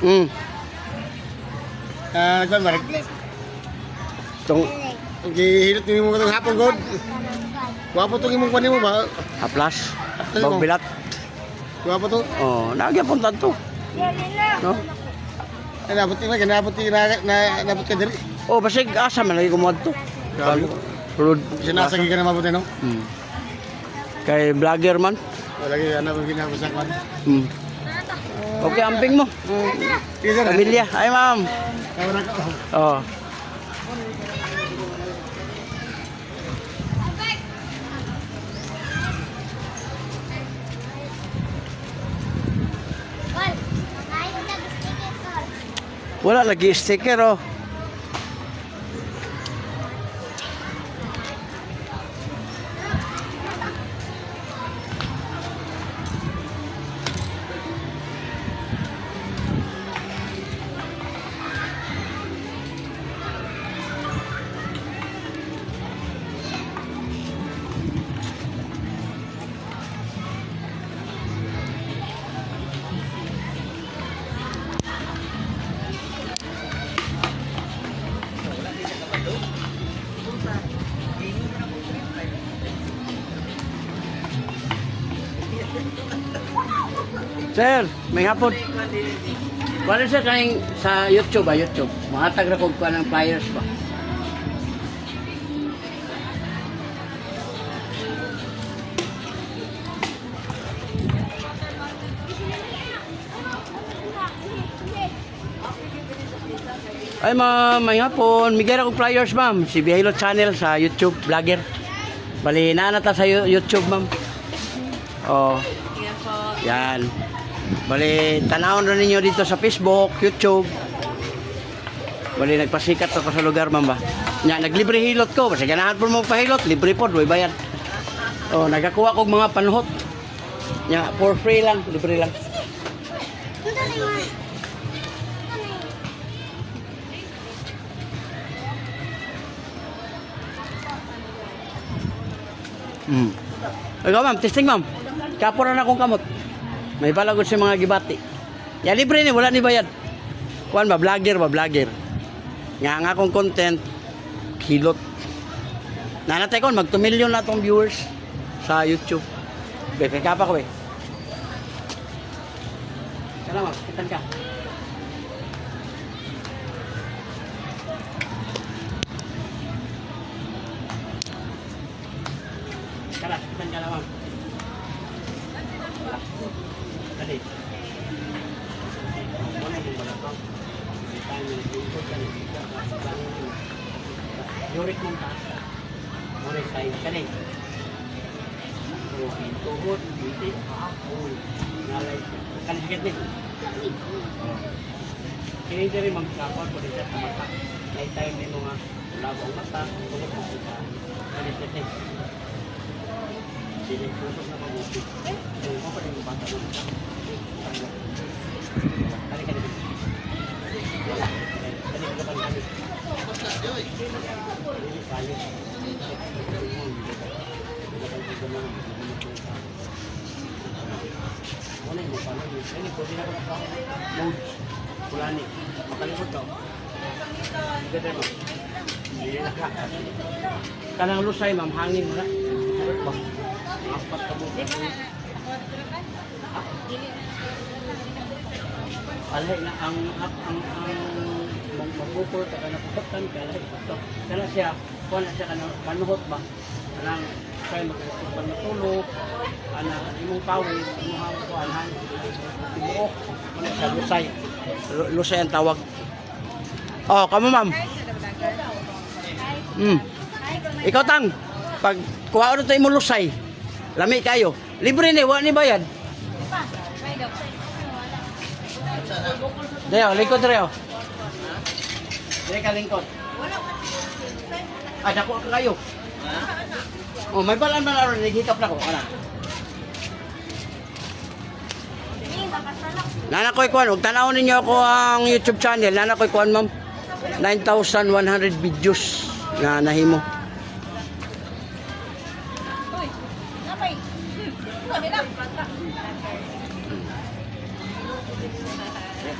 Hmm. Nagkuhan ba? Tong Gihilot ni mo itong hapon, God. Wapo itong imong panin mo ba? haplas. Bagbilat. Wapo ito? Oh, nagyapon tanto. No? Nabot ka diri. Oh, basig asa man lagi kumuad to. Grabe. Road. Sinasagi ka na mabuti, no? Hmm. Kay vlogger man. Lagi, ano ba ginagawa kan? Hmm. Okay, amping mo. Sige, sir. Pamilya. Ay, ma'am. Kamara ka. Oh. Wala lagi sticker oh. Sir, may hapon. Wala siya kaing sa YouTube ba? YouTube. Mahatag na kong ng flyers ba? Ay ma'am, may hapon. Migay akong flyers ma'am. Si Bihilo Channel sa YouTube, vlogger. Bali, naanata sa YouTube ma'am. Oh. Yan. Bali, tanawon rin ninyo dito sa Facebook, YouTube. Bali, nagpasikat ako sa lugar, ma'am ba? Nya, naglibre hilot ko. Basta ganahan po mo pahilot, libre po, may bayad. Oh, nagakuha kong mga panuhot. Nya, for free lang, libre lang. Ikaw, ma'am, testing, ma'am. Kapura na akong kamot. May balagod sa mga gibati. Ya libre ni, wala ni bayad. Kuan ba, vlogger ba, vlogger. Nga akong content, hilot. Nanatay ko, mag 2 million na itong viewers sa YouTube. Bebe, kapa ko eh. Kala ma'am, kitan ka. Kala, kitan ka lang ma'am. Dali. Yurik mong taas. Muray sa'yo ka rin. Tuhod, biti, nalay. Kalisigit din. Kini diri magkakot ko dito sa mata. Lifetime din mga labong mata. Tulog mo sa kalisigit din. Sili putok na mabuti. Yung ko pa rin yung bata mo. Kali ka din. Kali ka pa rin. Kali. Ano yung pala yun? Ano yung pwede na ko na mode. Kulani. Makalimot ka. Ganda mo. Hindi na ka. Kanang lusay ma'am, hangin mo na. Apat ka mo. Alay na ang magbukol ka na putan ka alay ito. Kana siya, kuha na siya kanang panuhot ba? Kanang kaya magpapag matulog, imong pawis, imong kuhaan, tibuok, ano siya, lusay. Lusay ang tawag. Oh, kamo ma'am. Ikaw tang, pag kuha ulit tayo mo lusay, lami kayo. Libre ni, wala ni bayad. Dayo, lingkod dayo. Dili ka lingkod. Dako ka kayo. Oh, may balan ba naroon, naghikap na ko. Ano? Nana ko'y kuhan, huwag tanawin ninyo ako ang YouTube channel. Nana ko'y kuhan, ma'am. 9,100 videos na nahimo.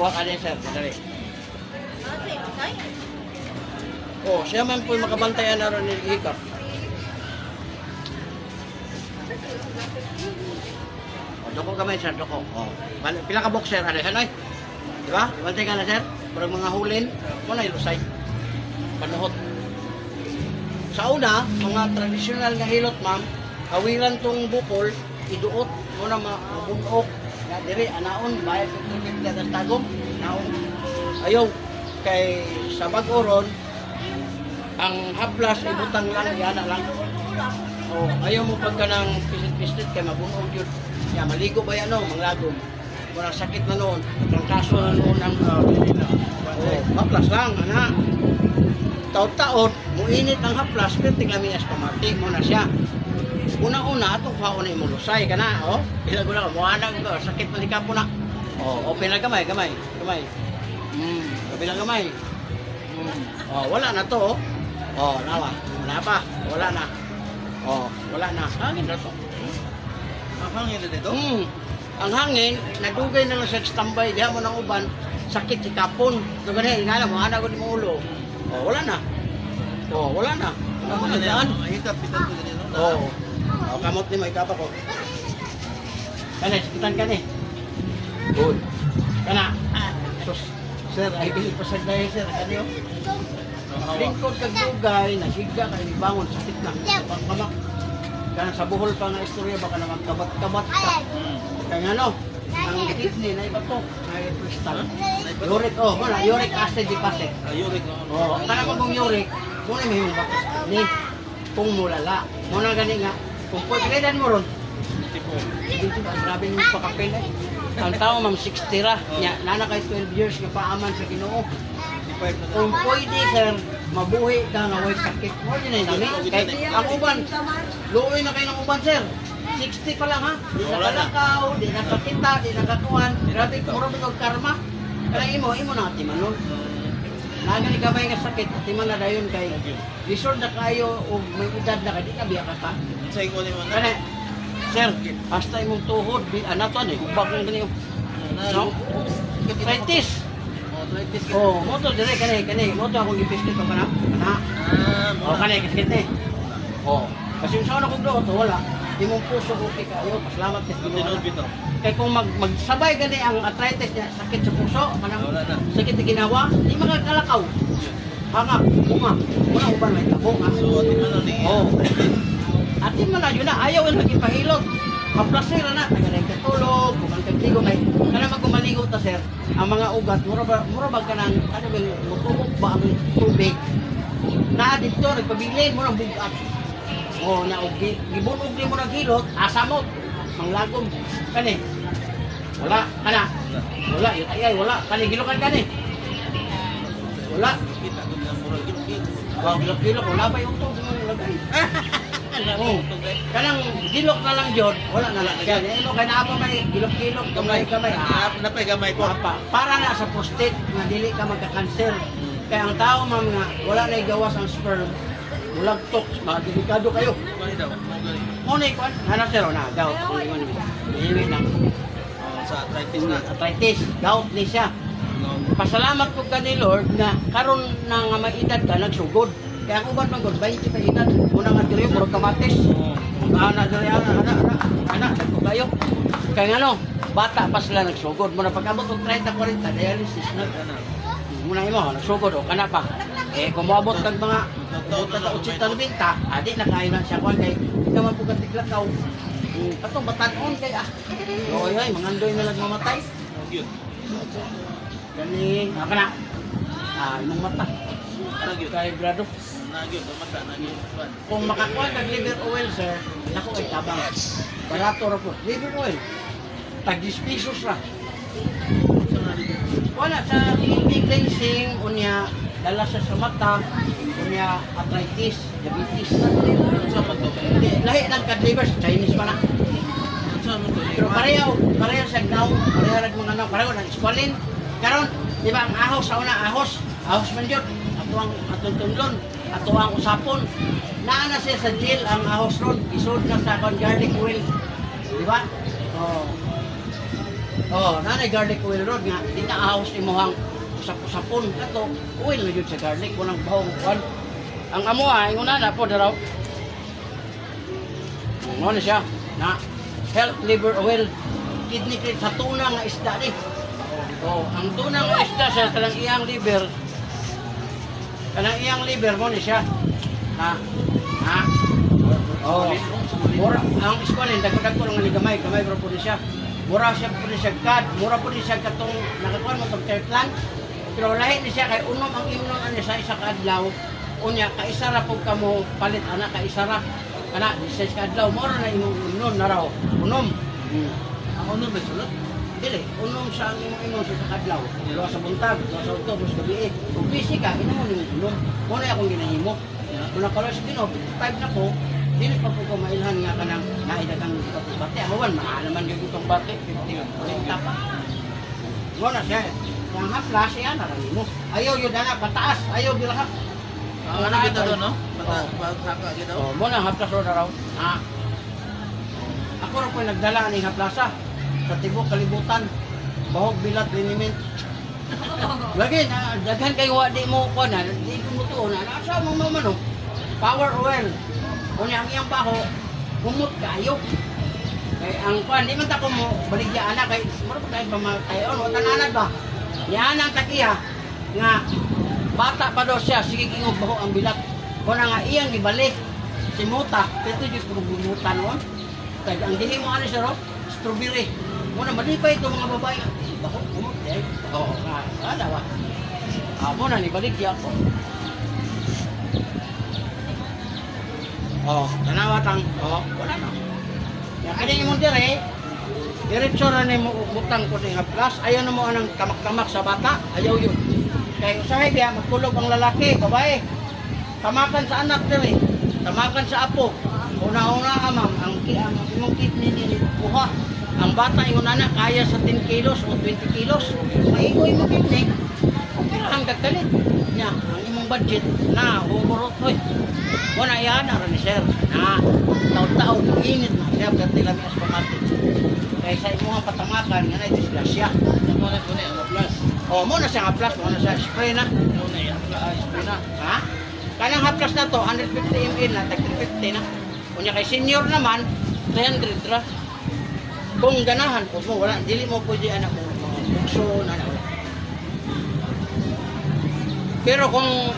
Kuha ka din, sir. Dali. Oh, siya man po makabantayan na rin ni Hikap. Oh, doko kamay, sir. Doko. Oh. Pila ka boxer, ano? Hanoy? Di ba? Bantay ka na, sir. Parang mga hulin. Muna ilusay. Panuhot. Sa una, mga tradisyonal nga hilot, ma'am, kawiran tong bukol, iduot, muna mabunok. Nga diri, anaon, bayad yung tubig na tagong, naon. Ayaw, kay sa bag-oron, ang haplas, ibutang lang, yana lang. Oh, ayaw mo pagka ng pisit-pisit, kay mabunog yun. Ya, maligo ba yan, no? Manglagom. Walang sakit na noon, trangkaso na noon ang haplas lang, ana. Taon-taon, muinit ang haplas, pero kami as pamati mo na siya. Una-una, itong kaon na imulusay ka na, oh. Ilag ko na, muanag ko, sakit na lika po na. Oh, open na gamay. Kabilang gamay. Oh, wala na to, oh. Oh, nawa. Wala pa, wala na. Oh, wala na. Hangin na to. Ang hangin na dito? Ang hangin, nadugay na lang sa standby, diha mo ng uban, sakit si kapon. Ito ganyan, inala mo, anak ko di mo ulo. Oh, wala na. Oh, wala na. Ano na yan? Hikap, pitan ko ganyan. Oh. Oh, kamot ni mo, ikapa ko. Kani, sakitan ka ni. Good. Kana. Sus, sir, ay pilipasag dahil, sir. Kani, oh. Lingkod kag dugay, nasiga ka, bangon, sakit na. Pangkamak. Kana sa buhol pa nga istorya, baka naman kabat-kabat ka. Kaya ano, ang kidney na ibato, na crystal. Uric, oh, muna, uric acid deposit. Uric. Oh, kana mo kung uric, muna may yung bakas ni kung mulala. Muna gani nga, kung pwede mo ron. Tipo. Dito ba, grabe yung pakapin eh. Ang tao, ma'am, 60 ra. Nana kay 12 years nga paaman sa Ginoo. Kung pwede, sir, mabuhi ka nga way sakit. Mo din ay dili. Kay ang uban, luoy na kayo ng uban, sir. 60 pa lang ha. Di nakalakaw, di nakakita, di nakakuhan. Grabe ko ro bitaw karma. Kaya imo na timanon. Nagani gamay nga sakit, timan na dayon kay lisod na kayo o may edad na kay di ka biya ka. Sa ingon ni mo na. Kana, sir, hasta imong tuhod, ano to ni, ubak ng ganyo. No? Arthritis. Oh, moto dire kani, moto akong gipisket ko kana. Kana. Oh, kani kiskit ni. Oh, kasi sa una kong doon, wala. Imong puso okay kayo, pasalamat kay Tinod Ginoo. bitaw. Kay kung magsabay gani ang arthritis niya, sakit sa puso, kanang Wala na. sakit sa ginawa, di makakalakaw. Hanga, bunga, wala uban may tabong ha. So, atin man ni. Oh. Atin man na yun na, ayaw yung nagipahilot. Maplasira na, tagalay katulog, kumang kagtigo kay, kana magkumaligo ta sir, ang mga ugat, mura ba ka ng, ano ba, mutubok ba ang tubig? Na dito, nagpabilin mo ng bugat. Oh, na gibunog ni mo ng hilot, asamot, manglagom. Kani, wala, kana, wala, yun ay, wala, kani, gilokan kani. Wala. Kita ko na murag gilok. Wow, gilok-gilok, wala ba yung tubig mo lagay? Oh, kanang gilok na lang jod, wala na lang. Kaya ino kay naa pa may gilok-gilok, kamay-kamay. Napay gamay ko. Para na sa prostate nga dili ka magka-cancer. Kaya ang tao ma'am nga wala na igawas ang sperm, bulagtok, delikado kayo. Mali daw. Mo na ikon, hanap sir na gout. Iwi lang. Sa arthritis na. Arthritis, gout ni siya. Pasalamat ko ka ni Lord na karon na nga may edad ka nagsugod. Kaya ako ba nang 20 ka edad, muna nga diri murag kamatis. Ana diri ana ko kayo. Kaya ano, bata pa sila nagsugod. Muna pag-abot og 30 40 dialysis na. Muna imo nagsugod o kana pa. Eh kung moabot kag mga abot na 80 90, adi na kayo na siya kung kay di ka man pugat tiglakaw. Atong batan-on kay Oy ay mangandoy na lang mamatay. Yun. Gani, kana. Imong mata. Nagyo. Kay grado. Nagyo, mata nagyo. Kung makakuha ng liver oil, sir, naku ay tabang. Barato ra po. Liver oil. Tag 10 pesos ra. Wala sa kidney cleansing, unya dala sa mata, unya arthritis, diabetes. Sa pato. Hindi, lahi ng liver, Chinese pa na. Sa mo to. Pero pareho sa naw, pareho ng mga naw, pareho ng squalene. Karon, di ba ang ahos sa una, ahos man yun. Ato ang atong tunlon, ato ang usapon. Naana siya sa jail ang ahos ron, isod na sa garlic oil. Di ba? Oh. Oh, nanay garlic oil rod nga di na ahos imuhang usap-usapon kato oil na jud sa garlic kunang bahong kuan. Ang amo inguna na po daraw. Ano siya? Na health liver oil kidney cream sa tuna nga isda ni. Oh, ang tuna nga isda sa kanang iyang liver. Kanang iyang liver mo ni siya. Ha? Ha? Oh. Mura ang iskwalin dagdag ko lang ni gamay bro po ni siya. Mura siya po ni siya kad, mura po ni siya katong nakakuan mo tong third lang. Pero lahi ni siya kay unom ang imnon ani sa isa ka adlaw. Unya kaisa ra pug kamo palit ana kaisa ra. Kana sa isa ka adlaw mura na imong imnon na raw. Unom. Ang uno ba sulod? Dili, unom sa ang imong imnon sa isa ka adlaw. Duha sa buntag, duha sa udto, duha sa gabi. Kung busy ka, inamo nimong unom. Mo na akong ginahimo. Kung nakalo sa Ginoo, 5 na ko, dili pa po ko mailhan nga kanang naidagang bate. Awan, maalaman yung itong bate, 50 pa. Wala siya. Yang haplas, yan na rin mo. Ayaw yun na, pataas. Ayaw yun lahat. Ang ano kita doon, no? Pagsaka kita. Oh, mo na haplas ro na raw. Ah. Ako rin po nagdala ni haplasa sa tibok kalibutan. Bahog bilat liniment. Lagi na daghan kay wa di mo ko na di ko mo tuon na asa mo manok. Power oil. Unya ang iyang baho humot kayo. Kay ang kwan di man ta ko mo baligya ana kay mura pa kay pamatayon o tananad ba. Yan ang takiya nga bata pa daw siya sige ingog baho ang bilat. Kun nga iyang gibalik si Muta dito jud ko gumutan noon. Kay ang dili mo ani siya ro strawberry. Muna malipay itong mga babae. Baho humot eh. Oo, ada ba? Amo na ni baligya ko. Oh, tanawatang. Oh, wala na. Ya kani imong dire, diretso ra nimo butang ko ning haplas. Ayaw na mo anang kamak-kamak sa bata. Ayaw yun. Kay usahay biya magkulog ang lalaki, babae. Tamakan sa anak dire. Tamakan sa apo. Una-una ma'am, ang imong kidney ni buha. Ang bata yung anak kaya sa 10 kilos o 20 kilos. Maigoy mo kidney. Okay lang kagkalit. Nya, ang imong budget na humurot hoy. Wala yan, ni sir. Na, taon-taon, init na. Kaya ganti lang yung aspamati. Kaya sa imo nga patamakan, nga na disgrasya. Muna ko na ang plus. O, muna siya haplas, muna siya spray na. Muna yan. Spray na. Ha? Kanang haplas na to, 150 ml na, tag 350 na. Kunya kay senior naman, 300 ra. Kung ganahan po mo, wala, dili mo pwede anak mo, mga bukso, wala. Pero kung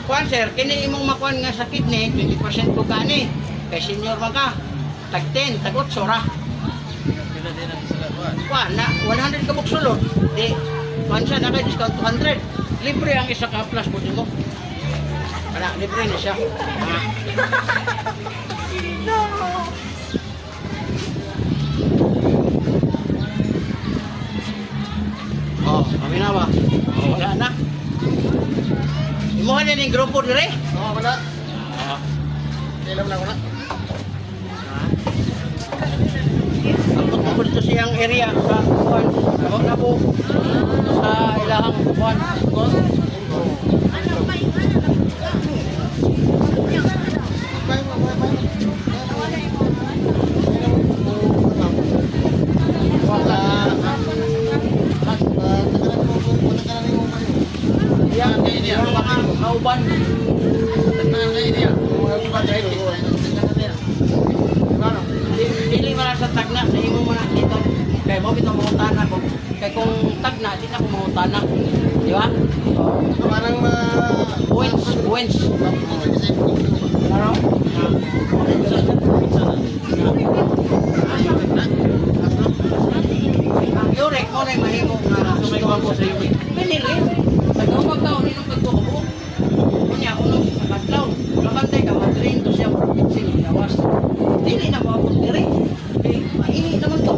cancer, kini imong makuan nga sa kidney, 20% ko gani. Kay senior man ka, tag 10, tag 8 ra. Pila din ang sila kuan. Kuan na 100 ka buksulod. Di kuan siya na kay discount 200. Libre ang isa ka plus po mo. Para libre na siya. Oh, kami na ba? Oh, wala na. Imuha na ning grupo dire? Oo, wala. Ah. Ilam lang wala. Abot na po dito siyang area sa kuan. Abot na po sa ilahang kuan. Yang mga kauban. Tagnan kayo niya. Dili man sa tagna sa imo man dito. Kay mo bitaw mo tanan ko. Kay kung tagna di na ko mo tanan. Di ba? Parang Wins. Claro. Ang yurek mo na mahimo nga sumaywan ko sa yurek. Pinili. Nagawag ka ulit ng pagkukubo. Kunya, unong sa kadlaw. Kabantay ka, matrain to siya for 15 lawas. Dili na maabot diri. Eh, mainit naman to.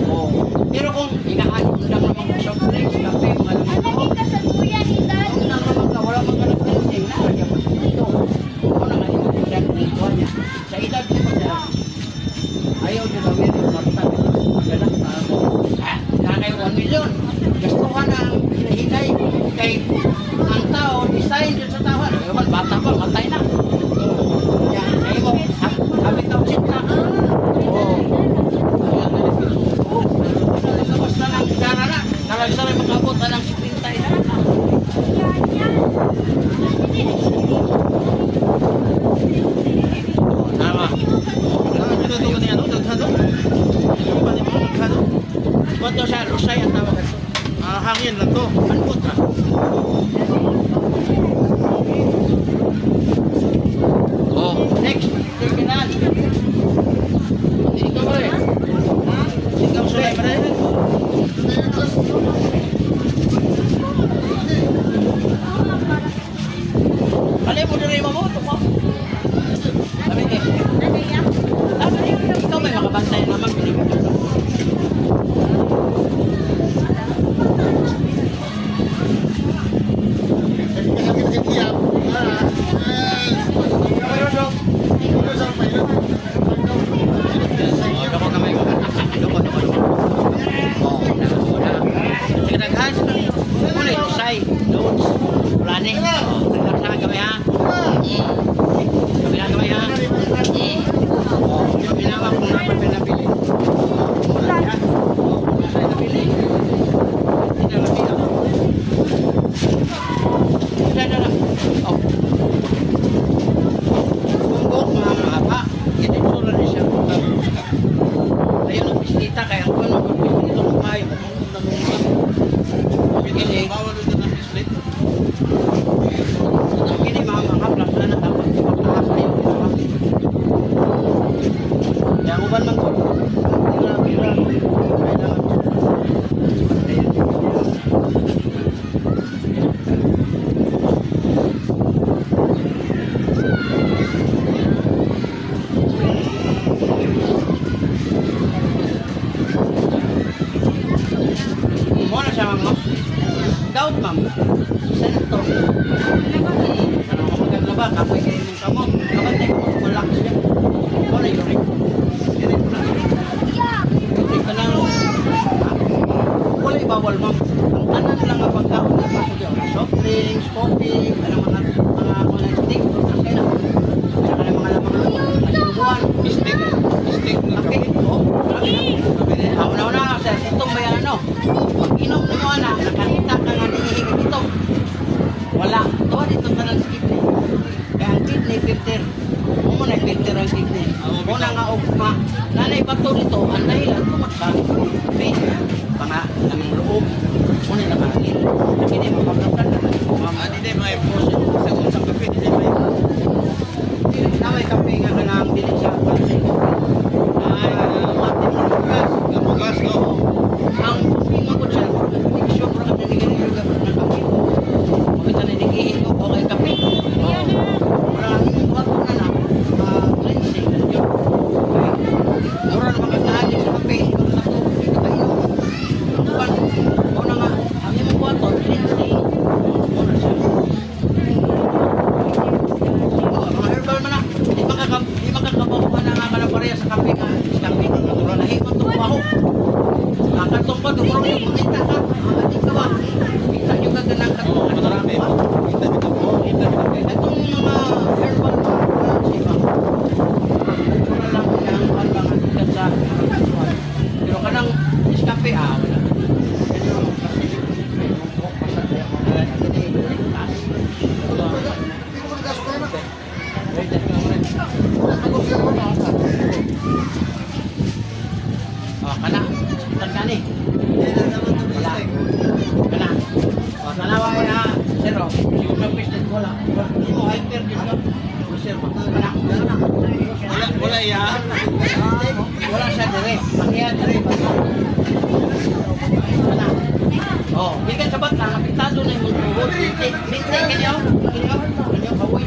Oh. Pero kung inaan, undang naman ka soft drinks, kape, mga naman ko. Undang naman ka, wala mga nag-drinking. Nalagyan mo sa ito. Kung na nga ito, siya nag niya. Sa edad ko pa siya, ayaw niya gawin yung marutang. Gana, kaya 1 million. Gastuhan ang hinahinay kay ang tao Hangin lang to. Manpot ra. Oh, next. Terminal. Ikaw ba eh? Ikaw sulay pa rin. Kali mo na rin mo. Sabi eh. Ikaw may makabantay naman. Pinigil. Daot ma'am. Saan ito? Ano ka magaglaba? Kapoy kayo ng kamot. Kabantay ko malaki siya. Wala yung rin. Yurik ko lang. Yurik ka lang. Wala ibawal ma'am. Ang tanan lang ang pagkaon na paso dyan. Soft drinks, coffee, mga stick. Ang kaya na. Kaya ka na mga lamang loob. Ayubuan. Stick. Stick. Okay. Oo. Una-una. Itong bayan ano. Pag inom mo na, nakakita ka nga nihihiga dito. Wala. Tuwa dito ka ng kidney. Kaya ang kidney filter. Mo na filter ang kidney. Muna nga ugma. Nanay bato dito, ang dahilan tumaksa. May mga namang loob. Muna na mahangin. Hindi mapagkakan na. Hindi mga emotion. Sa unsang kape, hindi may Naway kape nga ka nang bilis sa pansay. Ay, matin mo gas. Gamugas, no? Ang pinagod siya, addiction para ka nangyayari yung ng kape. Makita na naghihingo o kay kape. Wala ang yung bato na na, cleansing. Mura na makakaali sa kape. Ito kayo. Ang buwan, o na nga, ang yung bato, cleansing. Mura siya. Mga herbal man na, di makakabawa na nga ka na pareha sa kape nga. Kape, natural na hikot ito baho. Katong pa, dumuro yung makita ka. Ating ka ba? Kita nyo ka ganang katong. Marami. Kita dito po. Itong mga herbal ba? Wala siya ba? Wala lang yung mga ikat sa pero kanang iskape, wala. Ito yung kasi kana tangkani wala kana salawa mo na zero yung piston wala mo hyper din ka zero kana Wala yan. wala siya dire pakiya dire kana oh bigan sabat lang apektado na yung tuhod lintay kanyo kawoy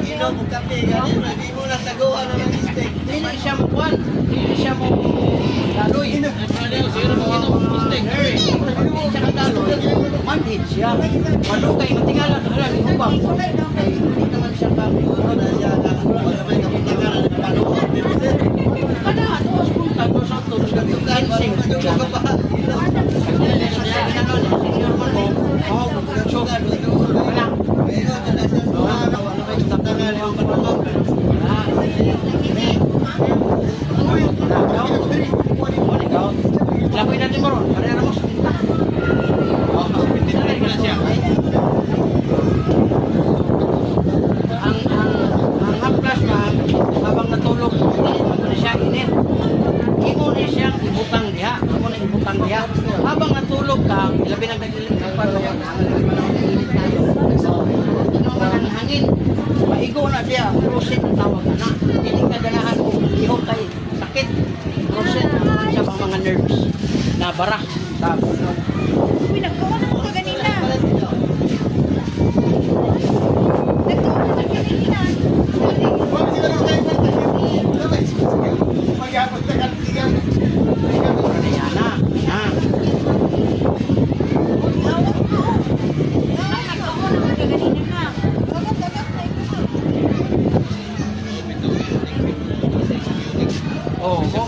Inom mo kape, ganyan. Hindi mo nasaguan ng mistake. Dili siya mo kuan, dili siya mo daloy. Siguro mo inom mistake. Dili siya kadaloy. Manhid siya. Malugay matingala ka lang ubang. Kay hindi naman siya pa na siya sabay ka pagkakaran ng paluot. Kada atos punta ko sa tulog ka dancing. Lapoy natin mo ron, karera mo sa tinta. Hindi na rin na siya. Ang haplas na habang natulog, ano siya init. Imo na siya butang niya. Habang natulog ka, ilabi ng nagilit ka pa rin. Ano man ang hangin, paigo na siya, cruset ang tawag na. Hindi ka ganahan mo, ihok kay sakit. Cruset naman siya pang mga nerves na bara sa puno. Pinagkawa na ko kanina. Nagkawa na kanina. Ayan na. Ah. Nagkawa na kanina na. Dagat na ito. Oh, oh.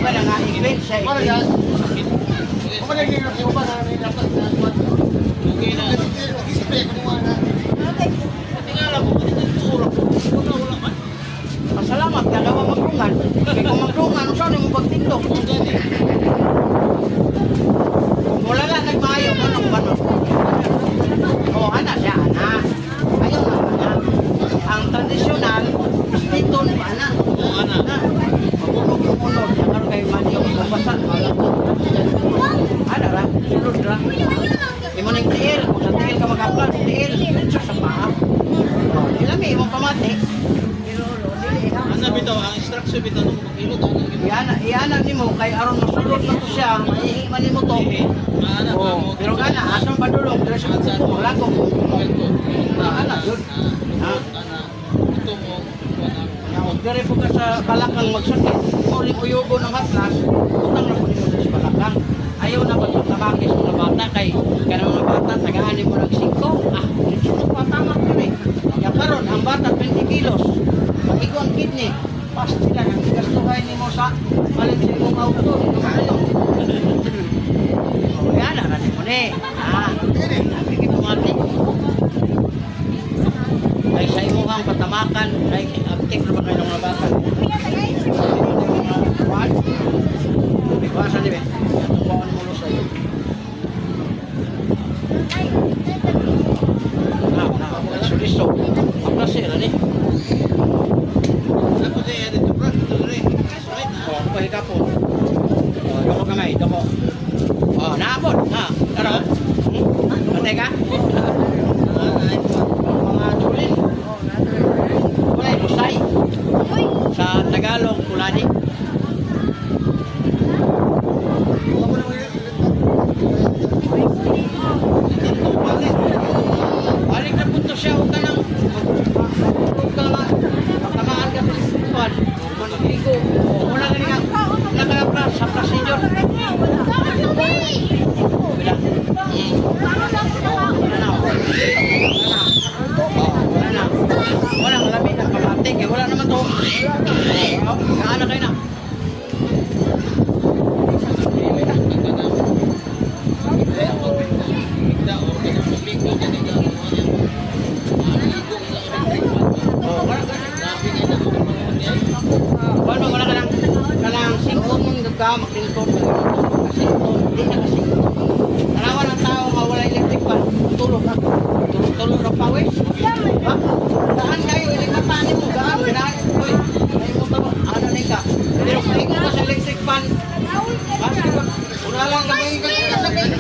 Ba na nga i-grade siya. Para yan. Kung nagiging yung ba na dapat na Okay na. nag-isipin ko mo na. Tingala mo, kung ito turo. Wala man. Pasalamat ka daw magrungan. Kaya kung magrungan, ano saan yung pag-tiktok? Ang gani. Kung wala lang nagmayo, anong gano'n? Oo, ana siya, ana. Ayaw na, ana. Ang tradisyonal, stiton pa, ana. Oo, ana. Na, mabulog yung unod. Yan karoon kayo maniyo, mabasa, malapot. Ana ra, sulod ra. Imo nang tiil, kung sa tiil ka mag-upload, tiil, dito sa paa. Oh, ilami, imong pamati. Ano bitaw, ang instruction bitaw nung mag-ilot. Iana nimo kay aron masulod na to siya, maihi man nimo to. Maana pa Oh, mo. pero kana asang padulong dire sa kuko, wala ko. Ana yun. Ha? Ito mo. Now, dire po ka sa balakang magsakit, mo rin uyugo ng haplas, utang na po nimo sa balakang. Ayaw na pagtamakis mga bata kay kana mga bata tagaan mo ng 5. Ah, ito pa tama ko ni. Ya karon ang bata 20 kilos. Pag ang kidney, pas sila ang gastuhay nimo sa malin sa imong auto, ito kayo. Oh, yan na mo ni. Ah, sabi ko mati. Ay sa imo kang patamakan, ay aptik naman kayo ng mga bata. What? Basa ni Ben. Buwan mo lo sa iyo. Na, suliso. Ang klasera ni. Ako siya, dito bro. Ito rin. Oh, kuhay ka po. Oh, doko kamay, doko. Oh, naabot. Ha, tara. Patay ka? Mga tulin. Kulay, lusay. Sa Tagalog, kulani. Balik na punto siya, huwag ka nang matamaan ka sa sitwaan. Manutigo. Wala ka nga. Nakapras sa procedure. Wala. Wala na. Wala na. Walang lamig ng pamating. Wala naman to. Kaana kayo na. Wala wala ka lang singkot mong duga, makinto, kasingkot, hindi na kasingkot. Narawan ang tao nga wala electric fan, tulog ka. Tulog na pawis. Ha? Daan kayo, iligmatanin mo, daan, daan. Uy, ay mo tamo, ano na ka. Pero kung ikaw ka sa electric fan, ha? Wala lang na may sakit.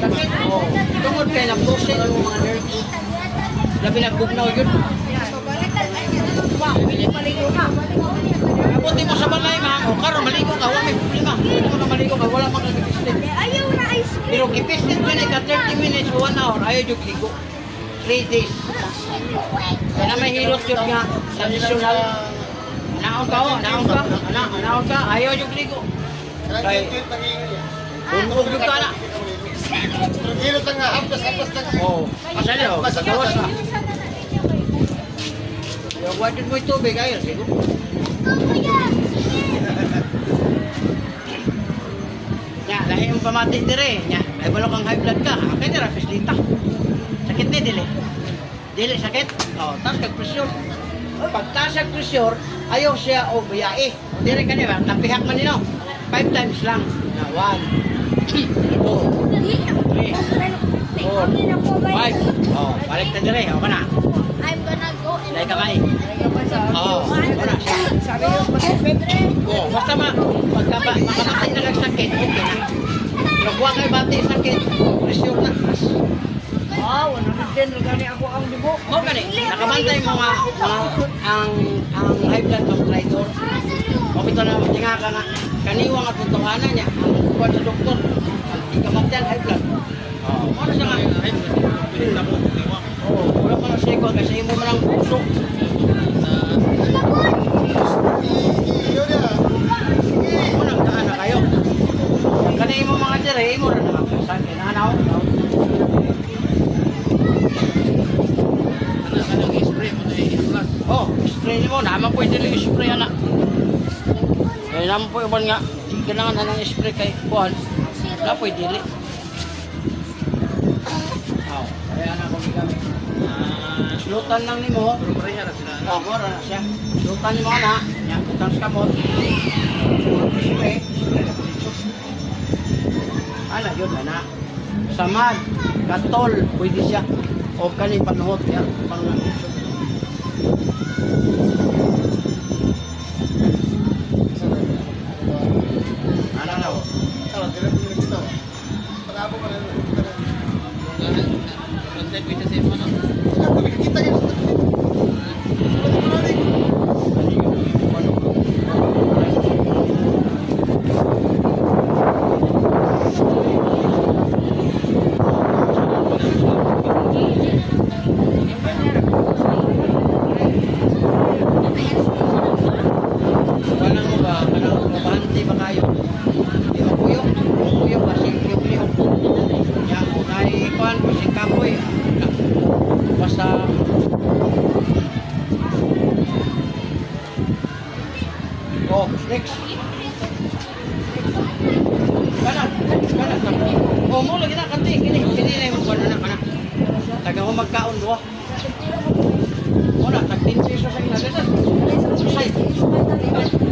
Sakit. Oh, tungod kayo na pusin yung mga nerves. Labi nagbugnaw yun. Abuti mo sa balay ma, o karon maligo ka, wala may problema. Pwede mo na maligo ka, wala mang nag-pislit. Ayaw na ice cream. Pero kipislit mo na ka 30 minutes o 1 hour, ayaw yung ligo. 3 days. Kaya na may hilot yun nga, traditional. Naon ka o, naon ka, ayaw yung ligo. Unog yung ka na. Hilot ang hampas na. Oo, masali o, gawas na. Yung watin mo yung tubig, ayaw, ligo. Nya, lahi ang pamati dire. Nya, may balok ang high blood ka. Kaya nira, pislita. Sakit ni, dili. Dili, sakit. O, taas kag presyon. Pag taas kag presyon, ayaw siya o biyai. Dire ka niya, napihak man nino. 5 times lang. Na, 1, 2, 3, 4, 5. O, balik na dire. O, ka na. I'm gonna go and Lahi kamay. Basta makamatay na nagsakit, okay na. Pero buwa kayo bati sakit, pressure na. Mo gani, nakabantay mga ang high blood control. O ito na tinga ka na kaniwang at tutuhanan niya ang kuwan sa doktor. Ikamatyan high blood. Ano siya nga? Wala pa na siya ko kasi mo man ang puso. Unang daan na kayo. Ang kanina mo mga dire, mo na nakakasan. Kinahanaw. Oh, spray mo. Naman pwede lang spray anak. Kaya naman po iban nga. Kailangan na ng spray kay Juan. Wala pwede lang. Kaya na kung gamit. Slutan lang ni mo. Oh, mura na siya. Slutan ni mo na. Yan, putang sa kamot. Spray. Ano, yun na. Samad, katol, pwede siya. O kani panuhot yan. Ano na? Oh, next. Kanan. Oh, mo lagi na kanti. Kini na yung kanan na. Taga ko magkaon do. Wala, tag 10 pesos ang nalasan. Susay.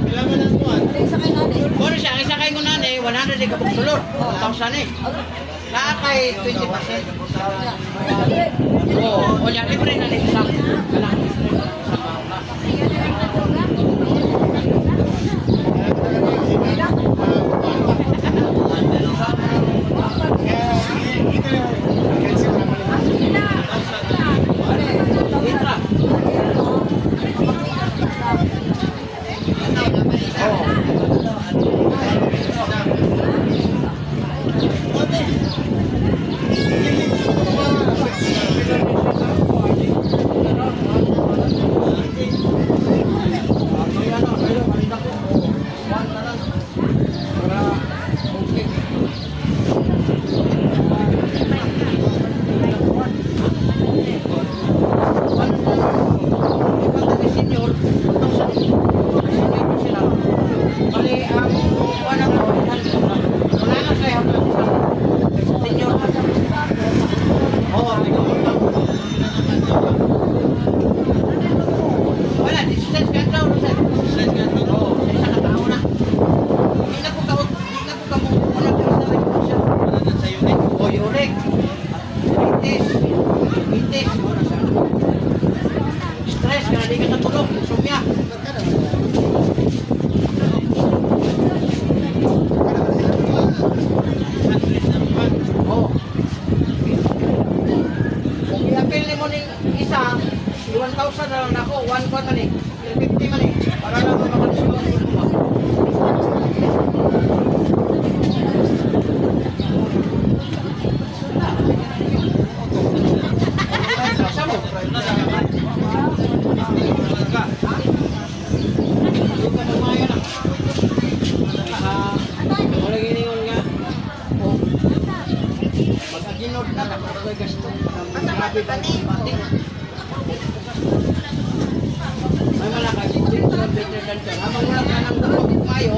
Kailangan ng tuwan. Bueno siya, ang isa kay ko nani, 100 ka pagsulod. 1,000 eh. Nakakay 20%. Oh, wala libre na nito sa kanan. Stress, kaya di ka natulog, insomnia. Oh. Kung i-appeal ni mo ni isa, 1,000 na lang ako, 1,000 man eh, 350 man eh, para lang makalisulong mo. Mag-aginod na ako gasto. Grabe ba ni pati? May malakay din sa better than habang wala ka nang mayo.